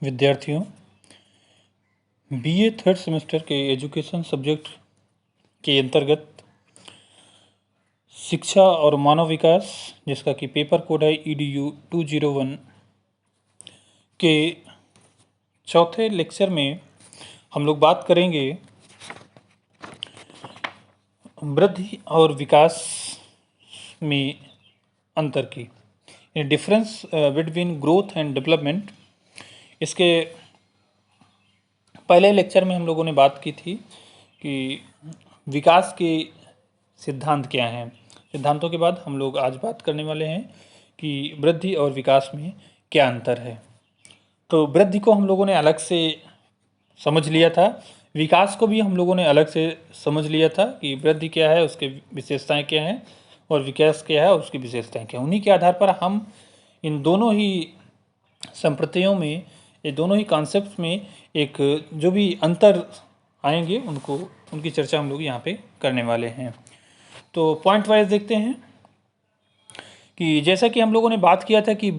विद्यार्थियों, BA third semester के education subject के अंतर्गत शिक्षा और मानव विकास, जिसका कि पेपर कोड है EDU 201 के चौथे लेक्चर में हम लोग बात करेंगे वृद्धि और विकास में अंतर की, difference between growth and development. इसके पहले लेक्चर में हम लोगों ने बात की थी कि विकास के सिद्धांत क्या हैं। सिद्धांतों के बाद हम लोग आज बात करने वाले हैं कि वृद्धि और विकास में क्या अंतर है। तो वृद्धि को हम लोगों ने अलग से समझ लिया था, विकास को भी हम लोगों ने अलग से समझ लिया था कि वृद्धि क्या है, उसके विशेषताएं क्या हैं, और विकास क्या है, उसकी विशेषताएं क्या हैं। उन्हीं के आधार पर हम इन दोनों ही संप्रदायों में, ये दोनों ही कॉन्सेप्ट में एक जो भी अंतर आएंगे उनकी चर्चा हम लोग यहाँ पे करने वाले हैं। तो पॉइंट वाइज देखते हैं कि जैसा कि हम लोगों ने बात किया था कि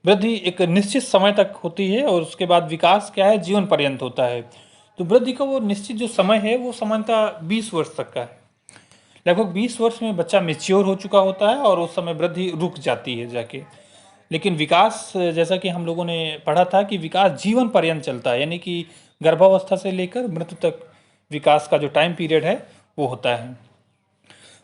वृद्धि एक निश्चित समय तक होती है और उसके बाद विकास क्या है, जीवन पर्यंत होता है। तो वृद्धि का वो निश्चित जो समय है वो सामान्यतः 20 वर्ष तक का है। लगभग 20 वर्ष में बच्चा मेच्योर हो चुका होता है और उस समय वृद्धि रुक जाती है जाके। लेकिन विकास, जैसा कि हम लोगों ने पढ़ा था कि विकास जीवन पर्यंत चलता है, यानी कि गर्भावस्था से लेकर मृत्यु तक विकास का जो टाइम पीरियड है वो होता है।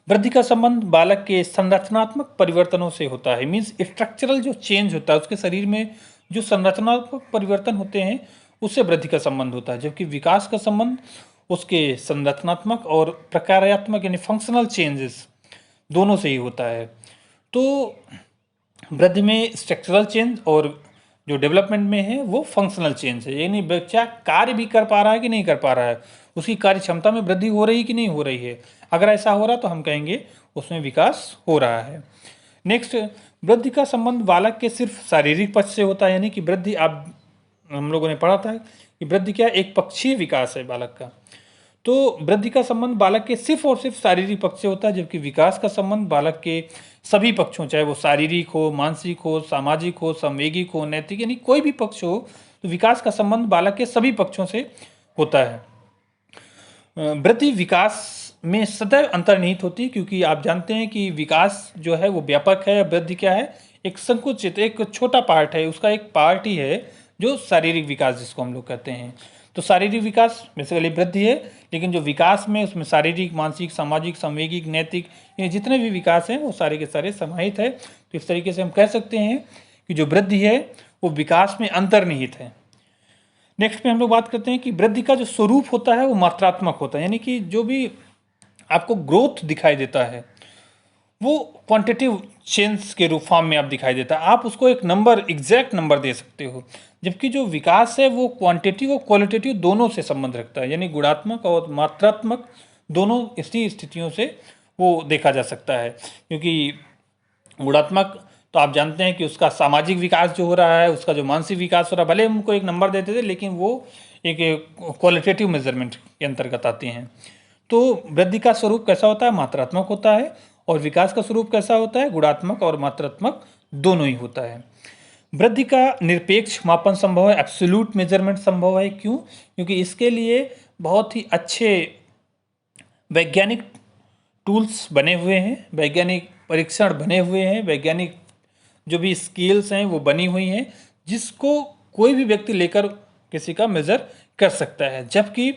वृद्धि का संबंध बालक के संरचनात्मक परिवर्तनों से होता है, मीन्स स्ट्रक्चरल जो चेंज होता है, उसके शरीर में जो संरचनात्मक परिवर्तन होते हैं उससे वृद्धि का संबंध होता है। जबकि विकास का संबंध उसके संरचनात्मक और प्रकार्यात्मक यानी फंक्शनल चेंजेस दोनों से ही होता है। तो वृद्धि में स्ट्रक्चरल चेंज और जो डेवलपमेंट में है वो फंक्शनल चेंज है, यानी बच्चा कार्य भी कर पा रहा है कि नहीं कर पा रहा है, उसकी कार्य क्षमता में वृद्धि हो रही कि नहीं हो रही है। अगर ऐसा हो रहा तो हम कहेंगे उसमें विकास हो रहा है। नेक्स्ट, वृद्धि का संबंध बालक के सिर्फ शारीरिक पक्ष से होता है, यानी कि वृद्धि, हम लोगों ने पढ़ा था कि वृद्धि क्या एक पक्षीय विकास है बालक का। तो वृद्धि का संबंध बालक के सिर्फ और सिर्फ शारीरिक पक्ष से होता है, जबकि विकास का संबंध बालक के सभी पक्षों, चाहे वो शारीरिक हो, मानसिक हो, सामाजिक हो, संवेगिक हो, नैतिक, यानी कोई भी पक्ष हो, तो विकास का संबंध बालक के सभी पक्षों से होता है। वृद्धि विकास में सदैव अंतर्निहित होती है, क्योंकि आप जानते हैं कि विकास जो है वो व्यापक है। वृद्धि क्या है, एक संकुचित, एक छोटा पार्ट है, उसका एक पार्ट ही है जो शारीरिक विकास जिसको हम लोग कहते हैं। तो शारीरिक विकास बेसिकली वृद्धि है, लेकिन जो विकास में उसमें शारीरिक, मानसिक, सामाजिक, संवेगिक, नैतिक, ये जितने भी विकास हैं वो सारे के सारे समाहित है। तो इस तरीके से हम कह सकते हैं कि जो वृद्धि है वो विकास में अंतर्निहित है। नेक्स्ट में हम लोग बात करते हैं कि वृद्धि का जो स्वरूप होता है वो मात्रात्मक होता है, यानी कि जो भी आपको ग्रोथ दिखाई देता है वो क्वांटिटिव चेंज के रूप फॉर्म में आप दिखाई देता है, आप उसको एक नंबर, एग्जैक्ट नंबर दे सकते हो। जबकि जो विकास है वो क्वांटिटिव और क्वालिटेटिव दोनों से संबंध रखता है, यानी गुणात्मक और मात्रात्मक दोनों इसी स्थितियों से वो देखा जा सकता है। क्योंकि गुणात्मक तो आप जानते हैं कि उसका सामाजिक विकास जो हो रहा है, उसका जो मानसिक विकास हो रहा है, भले हमको एक नंबर देते थे लेकिन वो एक क्वालिटेटिव मेजरमेंट के अंतर्गत आते हैं। तो वृद्धि का स्वरूप कैसा होता है, मात्रात्मक होता है, और विकास का स्वरूप कैसा होता है, गुणात्मक और मात्रात्मक दोनों ही होता है। वृद्धि का निरपेक्ष मापन संभव है, एब्सोल्यूट मेजरमेंट संभव है। क्यों? क्योंकि इसके लिए बहुत ही अच्छे वैज्ञानिक टूल्स बने हुए हैं, वैज्ञानिक परीक्षण बने हुए हैं, वैज्ञानिक जो भी स्केल्स हैं वो बनी हुई हैं, जिसको कोई भी व्यक्ति लेकर किसी का मेजर कर सकता है। जबकि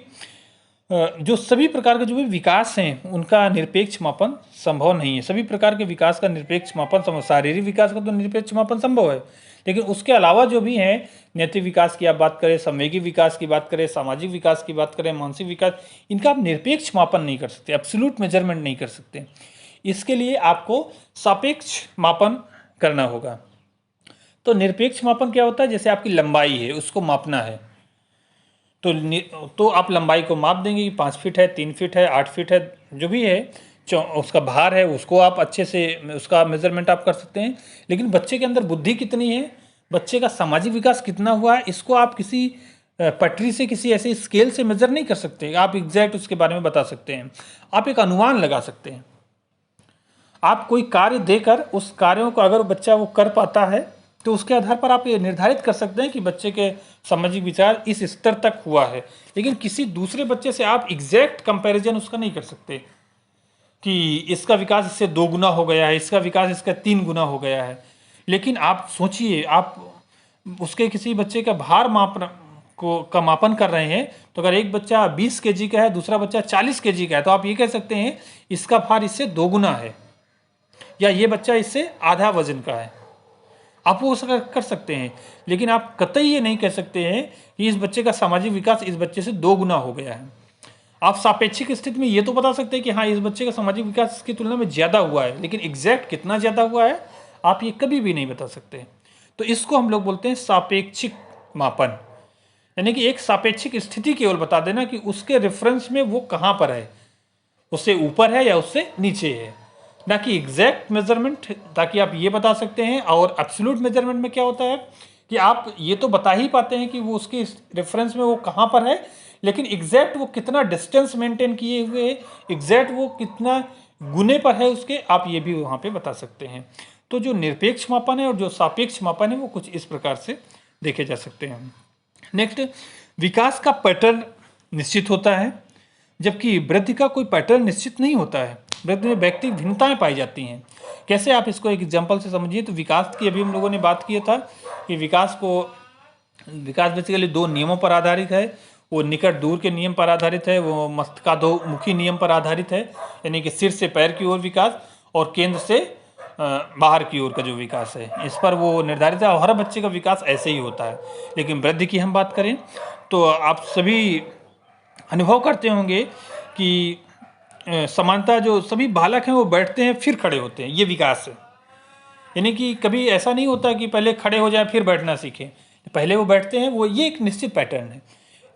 जो सभी प्रकार के जो भी विकास हैं उनका निरपेक्ष मापन संभव नहीं है। सभी प्रकार के विकास का निरपेक्ष मापन संभव, शारीरिक विकास का तो निरपेक्ष मापन संभव है, लेकिन उसके अलावा जो भी हैं, नैतिक विकास की आप बात करें, संवेगिक विकास की बात करें, सामाजिक विकास की बात करें, मानसिक विकास, इनका आप निरपेक्ष मापन नहीं कर सकते, एब्सोल्यूट मेजरमेंट नहीं कर सकते। इसके लिए आपको सापेक्ष मापन करना होगा। तो निरपेक्ष मापन क्या होता है, जैसे आपकी लंबाई है उसको मापना है, तो आप लंबाई को माप देंगे कि 5 फीट है, 3 फीट है, 8 फीट है, जो भी है, उसका भार है, उसको आप अच्छे से उसका मेजरमेंट आप कर सकते हैं। लेकिन बच्चे के अंदर बुद्धि कितनी है, बच्चे का सामाजिक विकास कितना हुआ है, इसको आप किसी पटरी से, किसी ऐसे स्केल से मेजर नहीं कर सकते। आप एग्जैक्ट उसके बारे में बता सकते हैं, आप एक अनुमान लगा सकते हैं। आप कोई कार्य देकर उस कार्यों को अगर बच्चा वो कर पाता है तो उसके आधार पर आप ये निर्धारित कर सकते हैं कि बच्चे के सामाजिक विचार इस स्तर तक हुआ है। लेकिन किसी दूसरे बच्चे से आप एग्जैक्ट कंपैरिजन उसका नहीं कर सकते कि इसका विकास इससे 2 गुना हो गया है, इसका विकास इसका 3 गुना हो गया है। लेकिन आप सोचिए, आप उसके किसी बच्चे का भार मापन कर रहे हैं, तो अगर एक बच्चा 20 केजी का है, दूसरा बच्चा 40 केजी का है, तो आप ये कह सकते हैं इसका भार इससे 2 गुना है, या ये बच्चा इससे आधा वजन का है। आप वो कर सकते हैं, लेकिन आप कतई ये नहीं कह सकते हैं कि इस बच्चे का सामाजिक विकास इस बच्चे से 2 गुना हो गया है। आप सापेक्षिक स्थिति में ये तो बता सकते हैं कि हाँ, इस बच्चे का सामाजिक विकास की तुलना में ज़्यादा हुआ है, लेकिन एग्जैक्ट कितना ज़्यादा हुआ है आप ये कभी भी नहीं बता सकते। तो इसको हम लोग बोलते हैं सापेक्षिक मापन, यानी कि एक सापेक्षिक स्थिति केवल बता देना कि उसके रेफरेंस में वो कहाँ पर है, उससे ऊपर है या उससे नीचे है, ना कि एग्जैक्ट मेजरमेंट, ताकि आप ये बता सकते हैं। और एब्सोल्यूट मेजरमेंट में क्या होता है कि आप ये तो बता ही पाते हैं कि वो उसके रेफरेंस में वो कहाँ पर है, लेकिन एग्जैक्ट वो कितना डिस्टेंस मेंटेन किए हुए है, एग्जैक्ट वो कितना गुने पर है उसके, आप ये भी वहाँ पे बता सकते हैं। तो जो निरपेक्ष मापन है और जो सापेक्ष मापन है वो कुछ इस प्रकार से देखे जा सकते हैं। नेक्स्ट, विकास का पैटर्न निश्चित होता है, जबकि वृद्धि का कोई पैटर्न निश्चित नहीं होता है। वृद्धि में व्यक्तिगत भिन्नताएं पाई जाती हैं। कैसे, आप इसको एक एग्जांपल से समझिए। तो विकास की अभी हम लोगों ने बात किया था कि विकास बेसिकली 2 नियमों पर आधारित है। वो निकट दूर के नियम पर आधारित है, वो मस्तकाधोमुखी नियम पर आधारित है, यानी कि सिर से पैर की ओर विकास और केंद्र से बाहर की ओर का जो विकास है, इस पर वो निर्धारित है। और हर बच्चे का विकास ऐसे ही होता है। लेकिन वृद्धि की हम बात करें तो आप सभी अनुभव करते होंगे कि समानता, जो सभी बालक हैं वो बैठते हैं फिर खड़े होते हैं, ये विकास है। यानी कि कभी ऐसा नहीं होता कि पहले खड़े हो जाए फिर बैठना सीखें, पहले वो बैठते हैं, वो ये एक निश्चित पैटर्न है।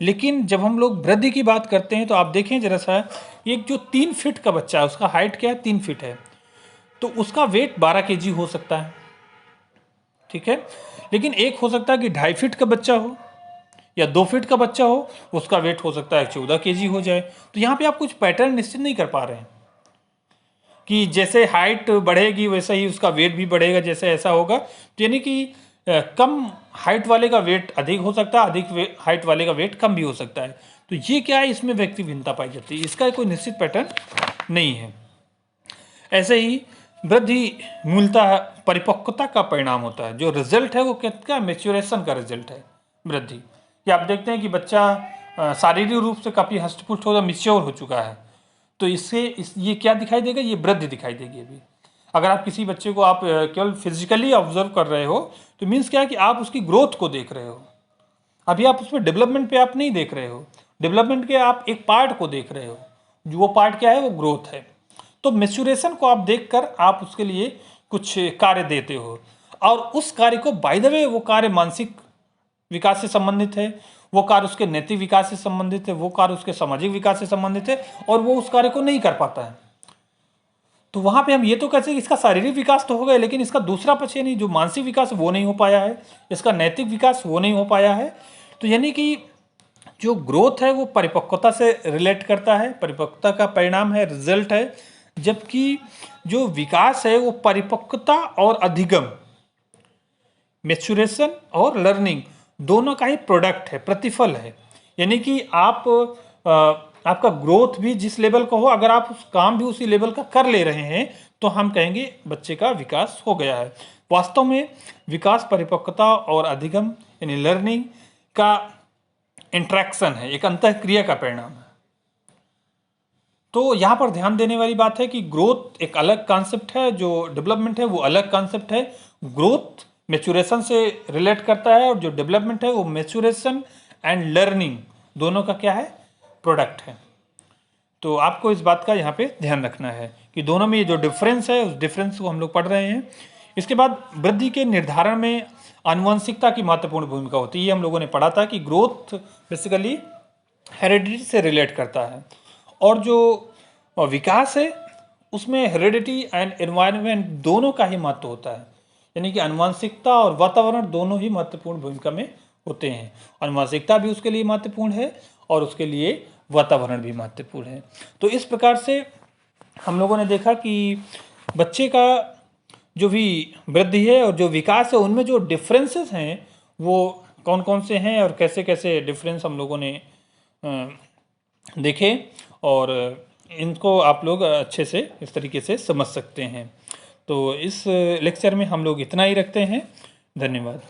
लेकिन जब हम लोग वृद्धि की बात करते हैं तो आप देखें जरा सा, एक जो 3 फीट का बच्चा है, उसका हाइट क्या है, 3 फीट है, तो उसका वेट 12 केजी हो सकता है, ठीक है। लेकिन एक हो सकता है कि 2.5 फीट का बच्चा हो या 2 फीट का बच्चा हो, उसका वेट हो सकता है 14 केजी हो जाए। तो यहाँ पे आप कुछ पैटर्न निश्चित नहीं कर पा रहे हैं कि जैसे हाइट बढ़ेगी वैसा ही उसका वेट भी बढ़ेगा, जैसे ऐसा होगा। तो यानी कि कम हाइट वाले का वेट अधिक हो सकता है, अधिक हाइट वाले का वेट कम भी हो सकता है। तो ये क्या है, इसमें व्यक्ति भिन्नता पाई जाती है, इसका कोई निश्चित पैटर्न नहीं है। ऐसे ही वृद्धि मूलतः परिपक्वता का परिणाम होता है। जो रिजल्ट है वो क्या, मेच्योरेशन का रिजल्ट है वृद्धि। कि आप देखते हैं कि बच्चा शारीरिक रूप से काफ़ी हष्ट-पुष्ट हो, मिच्योर हो चुका है, तो ये क्या दिखाई देगा, ये वृद्धि दिखाई देगी। अभी अगर आप किसी बच्चे को आप केवल फिजिकली ऑब्जर्व कर रहे हो तो मीन्स क्या है कि आप उसकी ग्रोथ को देख रहे हो। अभी आप उसमें डेवलपमेंट पे आप नहीं देख रहे हो, डेवलपमेंट के आप एक पार्ट को देख रहे हो, जो वो पार्ट क्या है, वो ग्रोथ है। तो मेच्योरेशन को आप देखकर आप उसके लिए कुछ कार्य देते हो, और उस कार्य को, बाय द वे, वो कार्य मानसिक विकास से संबंधित है, वो कार्य उसके नैतिक विकास से संबंधित है, वो कार्य उसके सामाजिक विकास से संबंधित है, और वो उस कार्य को नहीं कर पाता है। तो वहां पे हम ये तो कहते हैं कि इसका शारीरिक विकास तो हो गया, लेकिन इसका दूसरा पक्ष, यानी जो मानसिक विकास वो नहीं हो पाया है, इसका नैतिक विकास वो नहीं हो पाया है। तो यानी कि जो ग्रोथ है वो परिपक्वता से रिलेट करता है, परिपक्वता का परिणाम है, रिजल्ट है। जबकि जो विकास है वो परिपक्वता और अधिगम, मेच्योरेशन और लर्निंग, दोनों का ही प्रोडक्ट है, प्रतिफल है। यानी कि आपका ग्रोथ भी जिस लेवल का हो, अगर आप उस काम भी उसी लेवल का कर ले रहे हैं तो हम कहेंगे बच्चे का विकास हो गया है। वास्तव में विकास परिपक्वता और अधिगम यानी लर्निंग का इंट्रैक्शन है, एक अंतःक्रिया का परिणाम है। तो यहाँ पर ध्यान देने वाली बात है कि ग्रोथ एक अलग कॉन्सेप्ट है, जो डेवलपमेंट है वो अलग कॉन्सेप्ट है। ग्रोथ मेच्योरेशन से रिलेट करता है, और जो डेवलपमेंट है वो मेच्योरेशन एंड लर्निंग दोनों का क्या है, प्रोडक्ट है। तो आपको इस बात का यहाँ पे ध्यान रखना है कि दोनों में ये जो डिफरेंस है, उस डिफरेंस को हम लोग पढ़ रहे हैं। इसके बाद वृद्धि के निर्धारण में आनुवंशिकता की महत्वपूर्ण भूमिका होती है। ये हम लोगों ने पढ़ा था कि ग्रोथ बेसिकली हेरिडिटी से रिलेट करता है, और जो विकास है उसमें हेरिडिटी एंड एनवायरनमेंट दोनों का ही महत्व होता है। यानी कि आनुवंशिकता और वातावरण दोनों ही महत्वपूर्ण भूमिका में होते हैं। आनुवंशिकता भी उसके लिए महत्वपूर्ण है और उसके लिए वातावरण भी महत्वपूर्ण है। तो इस प्रकार से हम लोगों ने देखा कि बच्चे का जो भी वृद्धि है और जो विकास है उनमें जो डिफरेंसेस हैं वो कौन कौन से हैं और कैसे कैसे डिफरेंस हम लोगों ने अ, देखे, और इनको आप लोग अच्छे से इस तरीके से समझ सकते हैं। तो इस लेक्चर में हम लोग इतना ही रखते हैं। धन्यवाद।